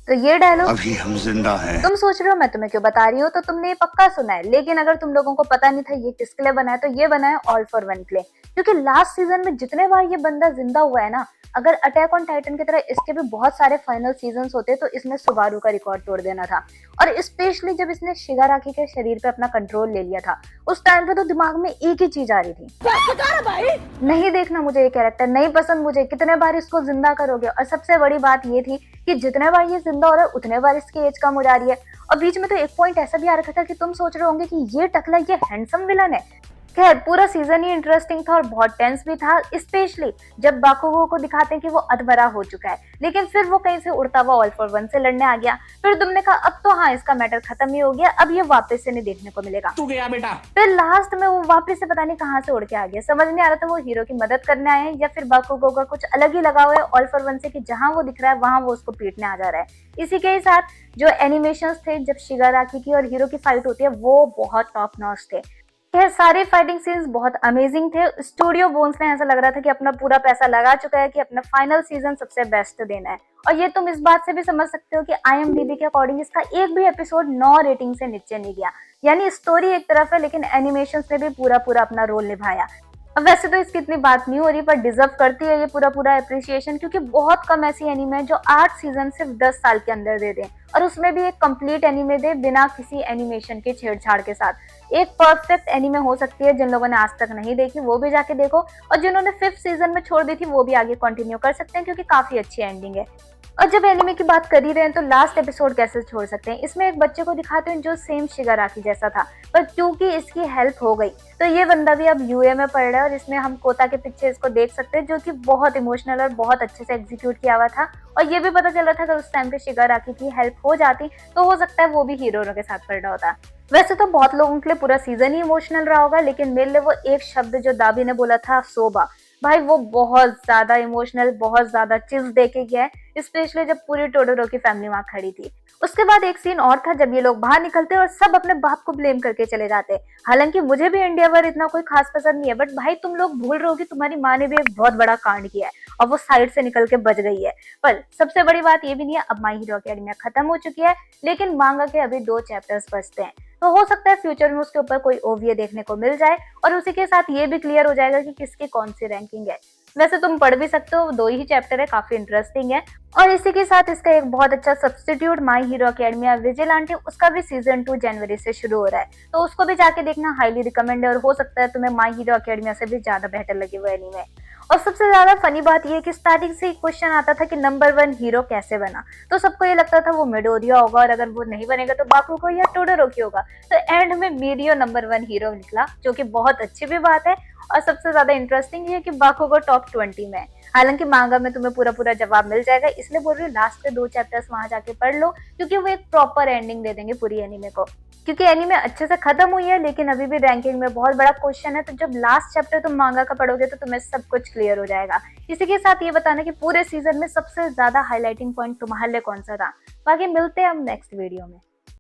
तो ये डायलॉग अभी हम जिंदा हैं। तुम सोच रहे हो मैं तुम्हें क्यों बता रही हूँ, तो तुमने ये पक्का सुना है, लेकिन अगर तुम लोगों को पता नहीं था ये किसके लिए बना है, तो ये बना है ऑल फॉर वन के लिए। क्योंकि लास्ट सीजन में जितने बार ये बंदा जिंदा हुआ है ना, अगर अटैक ऑन टाइटन की तरह इसके भी बहुत सारे फाइनल सीजन होते तो इसने सुबारू का रिकॉर्ड तोड़ देना था। और स्पेशली जब इसने शिगाराकी के शरीर पे अपना कंट्रोल ले लिया था, उस टाइम पे तो दिमाग में एक ही चीज आ रही थी, भाई नहीं देखना मुझे ये कैरेक्टर, नहीं पसंद मुझे, कितने बार इसको जिंदा करोगे। और सबसे बड़ी बात ये थी कि जितने बार ये जिंदा हो रहा है उतने बार इसकी एज कम हो जा रही है। और बीच में तो एक पॉइंट ऐसा भी आ रखा था कि तुम सोच रहे होंगे कि ये टकला ये हैंडसम विलन है। खैर पूरा सीजन ही इंटरेस्टिंग था और बहुत टेंस भी था, स्पेशली जब बाकुगो को दिखाते हैं कि वो अधमरा हो चुका है, लेकिन फिर वो कहीं से उड़ता हुआ ऑल फॉर वन से लड़ने आ गया। फिर तुमने कहा अब तो हाँ इसका मैटर खत्म ही हो गया, अब ये वापस से नहीं देखने को मिलेगा। तू गया बेटा। फिर लास्ट में वो वापस से पता नहीं कहाँ से उड़ के आ गया, समझ नहीं आ रहा था वो हीरो की मदद करने आए हैं या फिर बाकुगो का कुछ अलग ही लगा हुआ है ऑल फॉर वन से कि जहां वो दिख रहा है वहां वो उसको पीटने आ जा रहा है। इसी के साथ जो एनिमेशंस थे जब शिगाराकी की और हीरो की फाइट होती है वो बहुत टॉप नॉच थे। यह सारे फाइटिंग सीन्स बहुत अमेजिंग थे। स्टूडियो बोन्स ने ऐसा लग रहा था कि अपना पूरा पैसा लगा चुका है कि अपना फाइनल सीजन सबसे बेस्ट देना है। और ये तुम इस बात से भी समझ सकते हो कि IMDb के अकॉर्डिंग इसका एक भी एपिसोड 9 रेटिंग से नीचे नहीं गया। यानी स्टोरी एक तरफ है लेकिन एनिमेशन ने भी पूरा पूरा अपना रोल निभाया। अब वैसे तो इसकी इतनी बात नहीं हो रही पर डिजर्व करती है ये पूरा पूरा अप्रिसिएशन, क्योंकि बहुत कम ऐसी एनिमे है जो 8 सीजन सिर्फ 10 साल के अंदर दे दें, और उसमें भी एक कंप्लीट एनिमे दे बिना किसी एनिमेशन के छेड़छाड़ के साथ। एक परफेक्ट एनिमे हो सकती है, जिन लोगों ने आज तक नहीं देखी वो भी जाके देखो, और जिन्होंने 5th सीजन में छोड़ दी थी वो भी आगे कंटिन्यू कर सकते हैं क्योंकि काफी अच्छी एंडिंग है। और जब एनिमे की बात कर ही रहे हैं तो लास्ट एपिसोड कैसे छोड़ सकते हैं। इसमें एक बच्चे को दिखाते हैं जो सेम शिगाराकी जैसा था, पर क्योंकि इसकी हेल्प हो गई तो ये बंदा भी अब यूए में पढ़ रहा है, और इसमें हम कोता के पीछे इसको देख सकते हैं जो कि बहुत इमोशनल और बहुत अच्छे से एग्जीक्यूट किया हुआ था। और ये भी पता चल रहा था अगर उस टाइम पे शिगाराकी की हेल्प हो जाती तो हो सकता है वो भी हीरो के साथ पढ़ रहा होता। वैसे तो बहुत लोगों के लिए पूरा सीजन ही इमोशनल रहा होगा, लेकिन मेरे लिए वो एक शब्द जो दाबी ने बोला था सोबा, भाई वो बहुत ज्यादा इमोशनल, बहुत ज्यादा चिल्स देके गया है, स्पेशली जब पूरी टोडोरो की फैमिली वहां खड़ी थी। उसके बाद एक सीन और था जब ये लोग बाहर निकलते और सब अपने बाप को ब्लेम करके चले जाते। हालांकि मुझे भी इंडिया वर इतना कोई खास पसंद नहीं है, बट भाई तुम लोग भूल रहे हो कि तुम्हारी माँ ने भी एक बहुत बड़ा कांड किया है और वो साइड से निकल के बच गई है। पर सबसे बड़ी बात ये भी नहीं है, अब माई हीरो अकेडमिया खत्म हो चुकी है, लेकिन मांगा के अभी 2 चैप्टर्स बचते हैं, तो हो सकता है फ्यूचर में उसके ऊपर कोई ओवीए देखने को मिल जाए और उसी के साथ ये भी क्लियर हो जाएगा कि किसकी कौन सी रैंकिंग है। वैसे तुम पढ़ भी सकते हो, 2 ही चैप्टर है, काफी इंटरेस्टिंग है। और इसी के साथ इसका एक बहुत अच्छा सब्स्टिट्यूट माई हीरो अकेडमिया विजिलेंटे, उसका भी सीजन 2 जनवरी से शुरू हो रहा है, तो उसको भी जाके देखना हाईली रिकमेंड है, और हो सकता है तुम्हें माई हीरो अकेडमिया से भी ज्यादा बेहतर लगे वो एनीमे। और सबसे ज्यादा फनी बात यह है कि स्टार्टिंग से एक क्वेश्चन आता था कि नंबर 1 हीरो कैसे बना, तो सबको ये लगता था वो मिडोरिया होगा, और अगर वो नहीं बनेगा तो बाकुगो या टोडोरोकी होगा। तो एंड में मीडियो नंबर 1 हीरो निकला, जो कि बहुत अच्छी भी बात है। और सबसे ज्यादा इंटरेस्टिंग ये है कि बाकुगो टॉप 20 में है। हालांकि मांगा में तुम्हें पूरा पूरा जवाब मिल जाएगा, इसलिए बोल रही हूँ लास्ट के 2 चैप्टर्स वहां जाके पढ़ लो, क्योंकि वो एक प्रॉपर एंडिंग दे देंगे पूरी एनीमे को। क्योंकि एनीमे अच्छे से खत्म हुई है लेकिन अभी भी रैंकिंग में बहुत बड़ा क्वेश्चन है, तो जब लास्ट चैप्टर तुम मांगा का पढ़ोगे तो तुम्हें सब कुछ क्लियर हो जाएगा। इसी के साथ ये बताना कि पूरे सीजन में सबसे ज्यादा हाईलाइटिंग पॉइंट तुम्हारे लिए कौन सा था। बाकी मिलते हैं हम नेक्स्ट वीडियो में।